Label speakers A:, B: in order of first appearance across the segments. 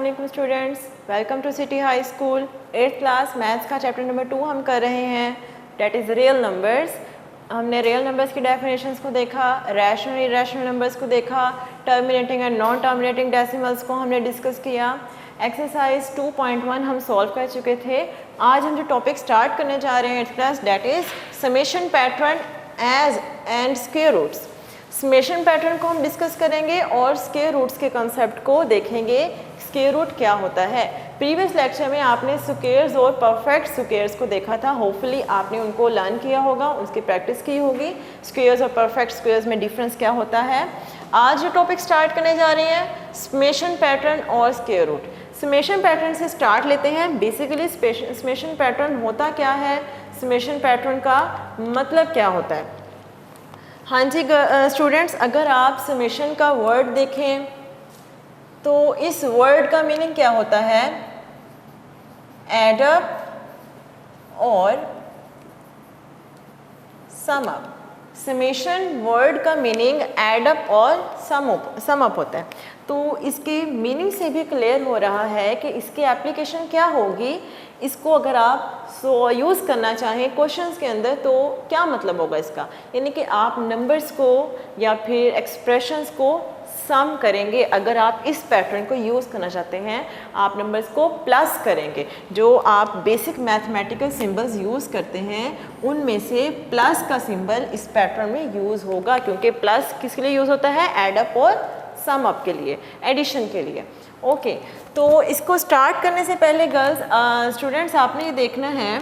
A: वालेकुम students, welcome to City High School. 8th class maths का chapter number 2 हम कर रहे हैं, डेट इज़ रियल नंबर्स। हमने रियल नंबर्स की डेफिनेशंस को देखा, रैशनल इरेशनल नंबर्स को देखा, terminating and non terminating decimals को हमने डिस्कस किया। एक्सरसाइज 2.1 हम सॉल्व कर चुके थे। आज हम जो टॉपिक स्टार्ट करने जा रहे हैं 8th class, that is summation pattern as and square roots. Summation pattern को हम डिस्कस करेंगे और स्क्वायर रूट्स के कंसेप्ट को देखेंगे। स्क्वायर रूट क्या होता है? प्रीवियस लेक्चर में आपने स्क्वायर्स और परफेक्ट स्क्वायर्स को देखा था। होपफुली आपने उनको लर्न किया होगा, उसकी प्रैक्टिस की होगी। स्क्वायर्स और परफेक्ट स्क्वायर्स में डिफरेंस क्या होता है। आज जो टॉपिक स्टार्ट करने जा रहे हैं, समेशन पैटर्न और स्क्वायर रूट। समेशन पैटर्न से स्टार्ट लेते हैं। बेसिकली समेशन पैटर्न होता क्या है, समेशन पैटर्न का मतलब क्या होता है। हाँ जी स्टूडेंट्स, अगर आप समेशन का वर्ड देखें तो इस वर्ड का मीनिंग क्या होता है? एड अप और सम अप। समेशन वर्ड का मीनिंग एड अप और सम अप होता है। तो इसके मीनिंग से भी क्लियर हो रहा है कि इसकी एप्लीकेशन क्या होगी। इसको अगर आप यूज़ करना चाहें क्वेश्चंस के अंदर तो क्या मतलब होगा इसका, यानी कि आप नंबर्स को या फिर एक्सप्रेशंस को सम करेंगे। अगर आप इस पैटर्न को यूज़ करना चाहते हैं, आप नंबर्स को प्लस करेंगे। जो आप बेसिक मैथमेटिकल सिंबल्स यूज़ करते हैं उनमें से प्लस का सिंबल इस पैटर्न में यूज़ होगा, क्योंकि प्लस किसके लिए यूज़ होता है? एड अप और सम अप के लिए, एडिशन के लिए। ओके, तो इसको स्टार्ट करने से पहले गर्ल्स स्टूडेंट्स आपने ये देखना है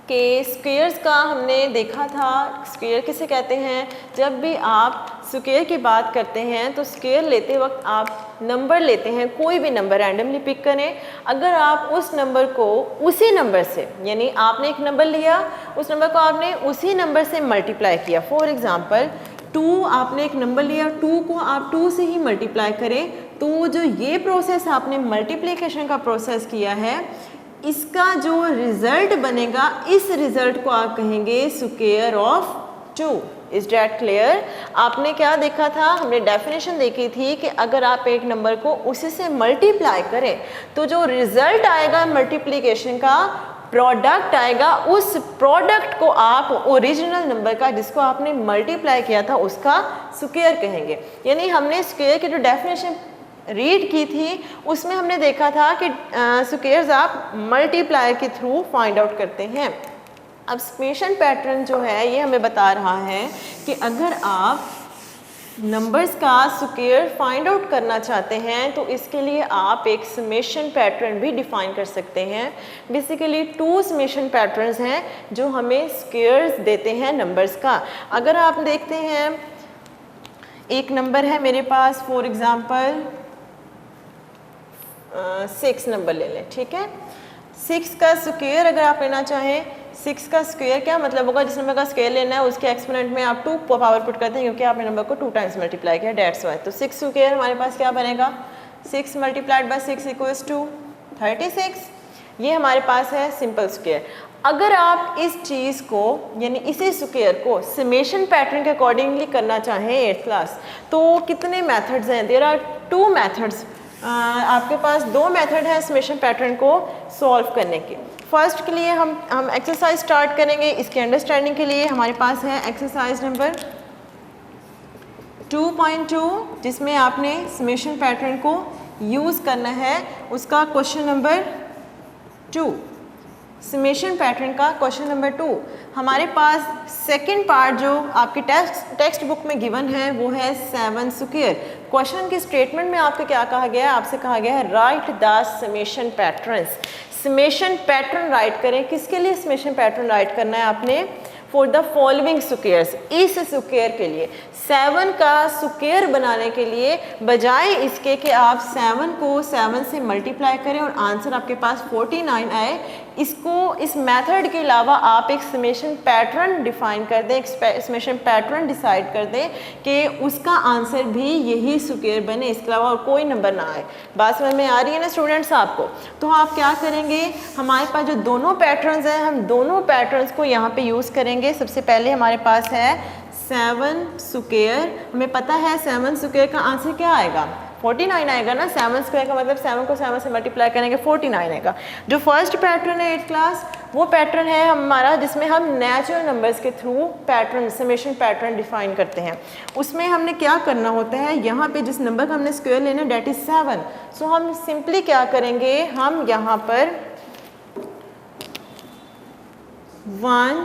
A: कि स्क्वायर्स का हमने देखा था। स्क्वायर किसे कहते हैं? जब भी आप स्क्वायर की बात करते हैं तो स्क्वायर लेते वक्त आप नंबर लेते हैं, कोई भी नंबर रैंडमली पिक करें। अगर आप उस नंबर को उसी नंबर से, यानी आपने एक नंबर लिया, उस नंबर को आपने उसी नंबर से मल्टीप्लाई किया। फॉर एग्ज़ाम्पल 2 आपने एक नंबर लिया, 2 को आप 2 से ही मल्टीप्लाई करें, तो जो ये प्रोसेस आपने मल्टीप्लिकेशन का प्रोसेस किया है, इसका जो रिज़ल्ट बनेगा, इस रिज़ल्ट को आप कहेंगे square of 2। Is that clear? आपने क्या देखा था? हमने डेफिनेशन देखी थी कि अगर आप एक नंबर को उसी से मल्टीप्लाई करें तो जो रिज़ल्ट आएगा मल्टीप्लिकेशन का, प्रोडक्ट आएगा, उस प्रोडक्ट को आप ओरिजिनल नंबर का जिसको आपने मल्टीप्लाई किया था उसका स्क्वायर कहेंगे। यानी हमने स्क्वायर की जो डेफिनेशन रीड की थी उसमें हमने देखा था कि स्क्वायर्स आप मल्टीप्लाई के थ्रू फाइंड आउट करते हैं। अब समेशन पैटर्न जो है ये हमें बता रहा है कि अगर आप नंबर्स का स्क्वायर फाइंड आउट करना चाहते हैं तो इसके लिए आप एक समेशन पैटर्न भी डिफाइन कर सकते हैं। बेसिकली 2 समेशन पैटर्न्स हैं जो हमें स्क्वायर्स देते हैं नंबर्स का। अगर आप देखते हैं, एक नंबर है मेरे पास, फॉर एग्ज़ाम्पल 6 नंबर ले लें, ठीक है। 6 का स्क्वायर अगर आप लेना चाहें, 6 का स्क्वायर क्या मतलब होगा? जिस नंबर का स्क्वायर लेना है उसके एक्सपोनेंट में आप 2 पावर पुट करते हैं, क्योंकि आपने नंबर को 2 टाइम्स मल्टीप्लाई किया, डेट्स वाई। तो 6 स्क्वायर हमारे पास क्या बनेगा? 6 मल्टीप्लाइड बाय 6 इक्वल्स टू 36। ये हमारे पास है सिंपल स्क्वायर। अगर आप इस चीज़ को, यानी इसी स्क्वायर को समेशन पैटर्न के अकॉर्डिंगली करना चाहें 8th क्लास, तो कितने मेथड्स हैं? There are 2 methods. आपके पास 2 मेथड है समेशन पैटर्न को सॉल्व करने के। फर्स्ट के लिए हम एक्सरसाइज स्टार्ट करेंगे। इसके अंडरस्टैंडिंग के लिए हमारे पास है एक्सरसाइज नंबर 2.2, जिसमें आपने समेशन पैटर्न को यूज़ करना है। उसका क्वेश्चन नंबर 2, समेशन पैटर्न का क्वेश्चन नंबर 2। हमारे पास सेकंड पार्ट जो आपकी टेक्स्ट बुक में गिवन है वो है 7 स्क्वायर। क्वेश्चन की स्टेटमेंट में आपको क्या कहा गया है? आपसे कहा गया है right the summation patterns. Summation pattern right करें। किसके लिए समेशन पैटर्न राइट करना है आपने? For the following squares. इस स्क्वायर के लिए 7 का स्क्वायर बनाने के लिए बजाय इसके कि आप 7 को 7 से मल्टीप्लाई करें और आंसर आपके पास 49 आए, इसको इस मेथड के अलावा आप एक समेशन पैटर्न डिफाइन कर दें, एक समेशन पैटर्न डिसाइड कर दें कि उसका आंसर भी यही स्क्वायर बने, इसके अलावा और कोई नंबर ना आए। बात समझ में आ रही है ना स्टूडेंट्स आपको? तो आप क्या करेंगे, हमारे पास जो दोनों पैटर्न्स हैं, हम दोनों पैटर्न्स को यहाँ पे यूज़ करेंगे। सबसे पहले हमारे पास है 7 स्क्वायर। हमें पता है 7 स्क्वायर का आंसर क्या आएगा? 49 आएगा ना, 7 स्क्वायर का मतलब 7 को 7 से मल्टीप्लाई करेंगे 49 आएगा। जो फर्स्ट पैटर्न है 8th क्लास, वो पैटर्न है हमारा जिसमें हम नेचुरल नंबर्स के through pattern summation pattern define करते हैं। उसमें हमने क्या करना होता है, यहाँ पे जिस नंबर का हमने स्क्वायर लेना डेट इज 7, सो हम सिंपली क्या करेंगे, हम यहाँ पर 1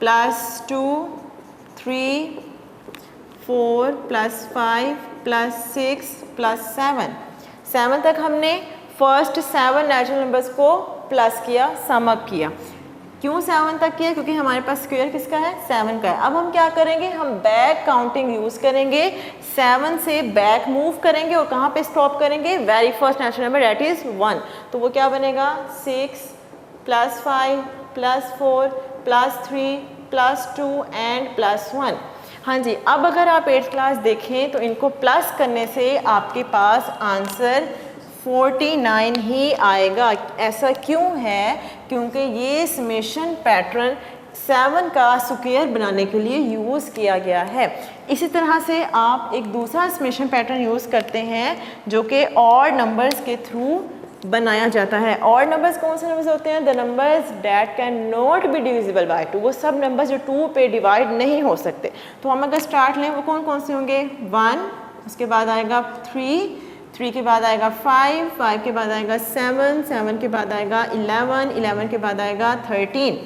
A: + 2 3 4 + 5 + 6 + 7 तक हमने फर्स्ट 7 नेचुरल नंबर्स को प्लस किया, सम अप किया। क्यों 7 तक किया, क्योंकि हमारे पास स्क्वायर किसका है, 7 का है। अब हम क्या करेंगे, हम बैक काउंटिंग यूज़ करेंगे, 7 से बैक मूव करेंगे और कहाँ पे स्टॉप करेंगे, very first natural number that is 1। तो वो क्या बनेगा, 6 + 5 + 4 + 3 + 2 एंड +1। हाँ जी, अब अगर आप 8th क्लास देखें तो इनको प्लस करने से आपके पास आंसर 49 ही आएगा। ऐसा क्यों है, क्योंकि ये समेशन पैटर्न 7 का स्क्वायर बनाने के लिए यूज़ किया गया है। इसी तरह से आप एक दूसरा समेशन पैटर्न यूज़ करते हैं जो कि ऑड नंबर्स के थ्रू बनाया जाता है। ऑड नंबर्स कौन से नंबर्स होते हैं, the numbers that can not be divisible by 2, वो सब नंबर्स जो 2 पे डिवाइड नहीं हो सकते। तो हम अगर स्टार्ट लें वो कौन कौन से होंगे, 1, उसके बाद आएगा 3 के बाद आएगा 5 के बाद आएगा 7 के बाद आएगा 11 के बाद आएगा 13।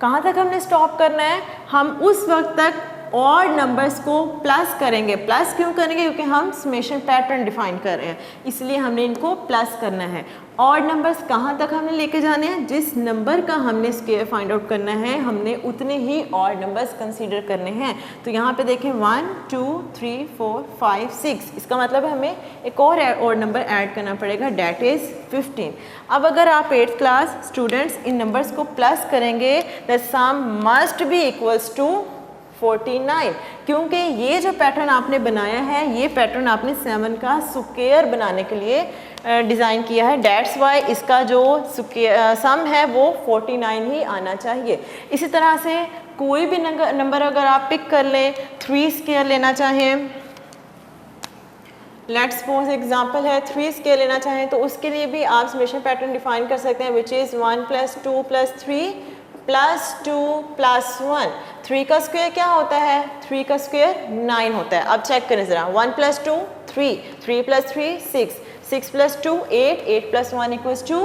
A: कहाँ तक हमने स्टॉप करना है, हम उस वक्त तक ऑड नंबर्स को प्लस करेंगे। प्लस क्यों करेंगे, क्योंकि हम समेशन पैटर्न डिफाइन कर रहे हैं, इसलिए हमने इनको प्लस करना है। ऑड नंबर्स कहाँ तक हमने लेके जाने हैं, जिस नंबर का हमने स्क्वायर फाइंड आउट करना है हमने उतने ही ऑड नंबर्स कंसीडर करने हैं। तो यहाँ पे देखें 1 2 3 4 5 6, इसका मतलब है हमें एक और ऑड नंबर ऐड करना पड़ेगा, डेट इज़ 15। अब अगर आप 8th क्लास स्टूडेंट्स इन नंबर्स को प्लस करेंगे, the sum must be equals to 49, क्योंकि ये जो पैटर्न आपने बनाया है ये पैटर्न आपने 7 का स्क्वायर बनाने के लिए डिज़ाइन किया है, डेट्स वाई इसका जो सम है वो 49 ही आना चाहिए। इसी तरह से कोई भी नंबर अगर आप पिक कर लें, 3 स्क्वायर लेना चाहें, लेट्स सपोज एग्जांपल है 3 स्क्वायर लेना चाहें, तो उसके लिए भी आप समेशन पैटर्न डिफाइन कर सकते हैं, विच इज़ 1 + 2 + 3 + 2 + 1। 3 का स्क्वायर क्या होता है, 3 का स्क्वायर 9 होता है। अब चेक करें ज़रा, 1 + 2 3 3 + 3 6 6 + 2 8 8 + 1 =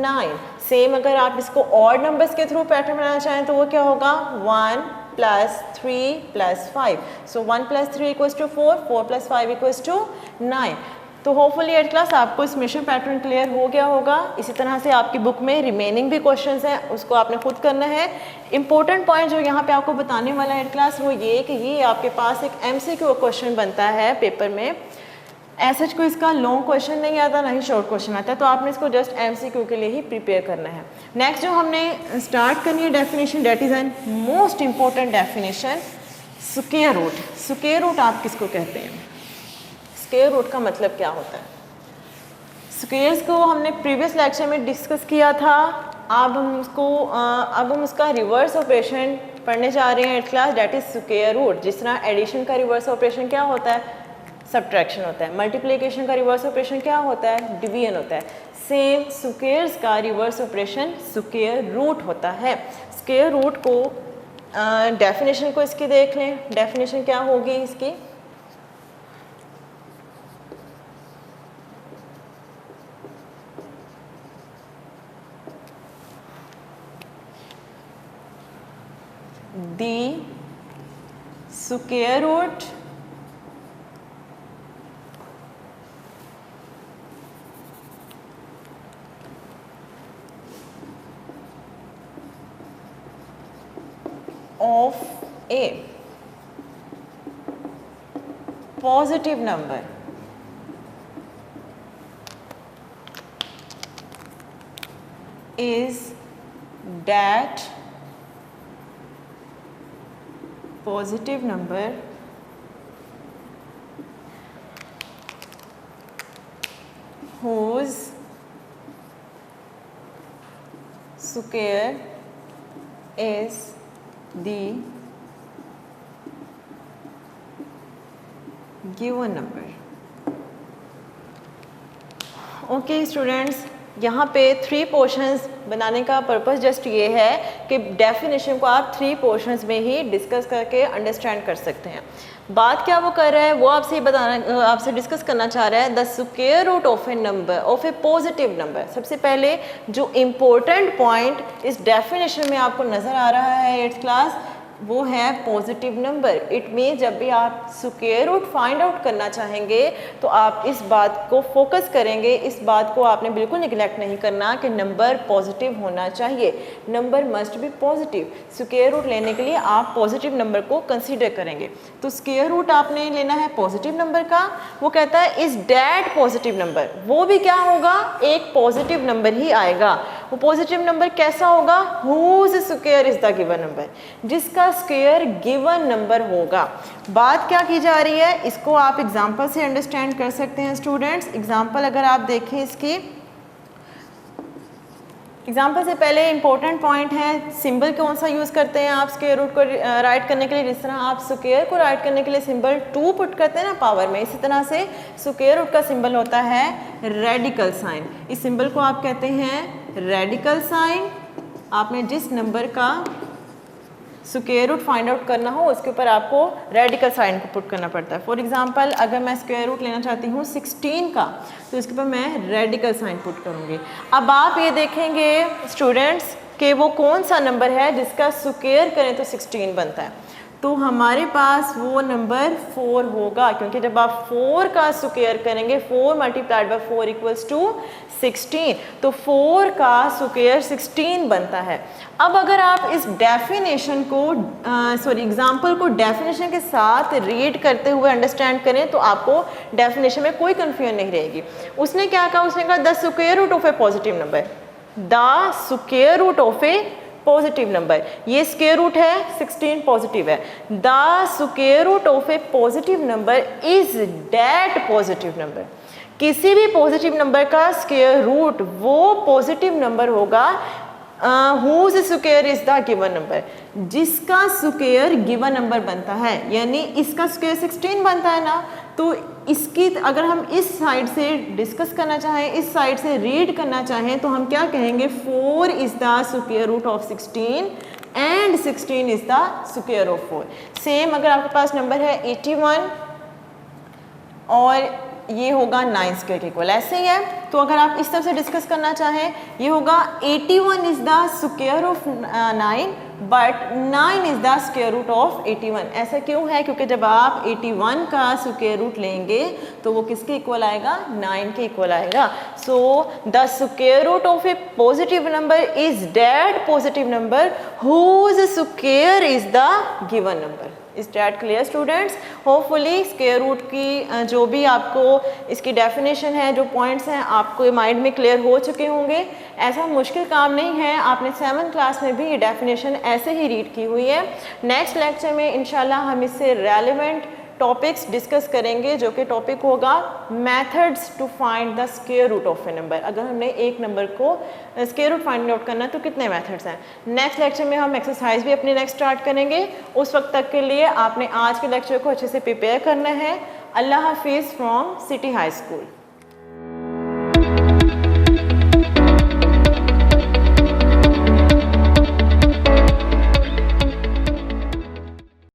A: 9। सेम अगर आप इसको ऑड नंबर्स के थ्रू पैटर्न बनाना चाहें तो वो क्या होगा, 1 + 3 + 5, सो 1 + 3 = 4 4 + 5 = 9। तो होपफुली 8th क्लास आपको समेशन पैटर्न क्लियर हो गया होगा। इसी तरह से आपकी बुक में रिमेनिंग भी क्वेश्चंस हैं, उसको आपने खुद करना है। इंपॉर्टेंट पॉइंट जो यहाँ पे आपको बताने वाला है 8th क्लास वो ये कि ये आपके पास एक MCQ क्वेश्चन बनता है पेपर में। ऐसा कोई इसका लॉन्ग क्वेश्चन नहीं आता, ना ही शॉर्ट क्वेश्चन आता है, तो आपने इसको जस्ट MCQ के लिए ही प्रिपेयर करना है। नेक्स्ट जो हमने स्टार्ट करनी है definition, that is an most important definition, square root. Square root आप किसको कहते हैं, स्क्वायर रूट का मतलब क्या होता है। स्क्वायर्स को हमने प्रीवियस लेक्चर में डिस्कस किया था, अब हम उसका रिवर्स ऑपरेशन पढ़ने जा रहे हैं 8th class, that is square root. जिस तरह एडिशन का रिवर्स ऑपरेशन क्या होता है, सब्ट्रैक्शन होता है। मल्टीप्लिकेशन का रिवर्स ऑपरेशन क्या होता है, डिवीजन होता है। सेम स्क्वायर्स का रिवर्स ऑपरेशन स्क्वायर रूट होता है। स्क्वायर रूट को डेफिनेशन को इसकी देख लें, डेफिनेशन क्या होगी इसकी, the square root of a positive number is that positive number whose square is the given number. Okay students, यहाँ पे 3 पोर्शंस बनाने का पर्पस जस्ट ये है कि डेफिनेशन को आप 3 पोर्शंस में ही डिस्कस करके अंडरस्टैंड कर सकते हैं। बात क्या वो कर रहा है, वो आपसे बताना, आपसे डिस्कस करना चाह रहा है the square root of a number, of a positive number. सबसे पहले जो इम्पोर्टेंट पॉइंट इस डेफिनेशन में आपको नज़र आ रहा है 8th क्लास, वो है पॉजिटिव नंबर। इट मीन जब भी आप स्क्वायर रूट फाइंड आउट करना चाहेंगे तो आप इस बात को फोकस करेंगे, इस बात को आपने बिल्कुल निगलेक्ट नहीं करना कि नंबर पॉजिटिव होना चाहिए, number must be positive. Square root लेने के लिए आप पॉजिटिव नंबर को कंसीडर करेंगे। तो स्क्वायर रूट आपने लेना है पॉजिटिव नंबर का। वो कहता है इज दैट पॉजिटिव नंबर, वो भी क्या होगा, एक पॉजिटिव नंबर ही आएगा। वो पॉजिटिव नंबर कैसा होगा, whose square is the given number, जिसका स्क्वायर गिवन नंबर होगा। बात क्या की जा रही है, इसको आप एग्जांपल से अंडरस्टैंड कर सकते हैं स्टूडेंट्स। एग्जांपल अगर आप देखें, इसकी एग्जांपल से पहले इंपॉर्टेंट पॉइंट है, सिंबल कौन सा यूज़ करते हैं आप स्क्वायर रूट को राइट करने के लिए। जिस तरह आप स्क्वायर को राइट करने के लिए सिंबल 2 पुट करते हैं ना पावर में, इसी तरह से स्क्वायर रूट का सिंबल होता है रेडिकल साइन। इस सिंबल को आप कहते हैं रेडिकल साइन। आपने जिस नंबर का स्क्वायर रूट फाइंड आउट करना हो उसके ऊपर आपको रेडिकल साइन को पुट करना पड़ता है। फॉर एग्जांपल अगर मैं स्क्वायर रूट लेना चाहती हूँ 16 का, तो इसके ऊपर मैं रेडिकल साइन पुट करूँगी। अब आप ये देखेंगे स्टूडेंट्स कि वो कौन सा नंबर है जिसका स्क्वायर करें तो 16 बनता है। तो हमारे पास वो नंबर 4 होगा, क्योंकि जब आप 4 का स्क्वायर करेंगे 4 मल्टीप्लाइड बाय 4 इक्वल्स टू 16, तो 4 का स्क्वायर 16 बनता है। अब अगर आप इस डेफिनेशन को एग्जाम्पल को डेफिनेशन के साथ रीड करते हुए अंडरस्टैंड करें तो आपको डेफिनेशन में कोई कन्फ्यूजन नहीं रहेगी। उसने क्या कहा, उसने कहा the square root of a positive number, the square root of a positive number. ये स्क्वायर रूट है 16 पॉजिटिव है। The square root of a positive number is that positive number. किसी भी पॉजिटिव नंबर का स्क्वायर रूट वो positive number होगा whose square is the given number, जिसका square given number बनता है। यानी इसका स्क्वायर 16 बनता है ना, तो इसकी अगर हम इस साइड से डिस्कस करना चाहें, इस साइड से रीड करना चाहें, तो हम क्या कहेंगे, 4 is the square root of 16 and 16 is the square of 4। Same अगर आपके पास नंबर है 81 और ये होगा 9 स्क्वायर के इक्वल, ऐसे ही है। तो अगर आप इस तरह से डिस्कस करना चाहें, ये होगा 81 is the square of 9 but 9 is the square root of 81। ऐसा क्यों है, क्योंकि जब आप 81 का स्क्वायर रूट लेंगे तो वो किसके इक्वल आएगा, 9 के इक्वल आएगा। So the square root of a positive number is that positive number whose square is the given number. Is that clear students? Hopefully square root की जो भी आपको इसकी डेफिनेशन है, जो पॉइंट्स हैं, आपको माइंड में क्लियर हो चुके होंगे। ऐसा मुश्किल काम नहीं है, आपने 7th क्लास में भी ये डेफिनेशन ऐसे ही रीड की हुई है। नेक्स्ट लेक्चर में इंशाल्लाह हम इससे रेलिवेंट टॉपिक्स डिस्कस करेंगे, जो कि टॉपिक होगा methods to find the square root of a number. अगर हमने एक नंबर को स्क्वायर रूट फाइंड आउट करना है तो कितने मेथड्स हैं। नेक्स्ट लेक्चर में हम एक्सरसाइज भी अपनी नेक्स्ट स्टार्ट करेंगे। उस वक्त तक के लिए आपने आज के लेक्चर को अच्छे से प्रिपेयर करना है। अल्लाह हाफिज़ फ्रॉम सिटी हाई स्कूल।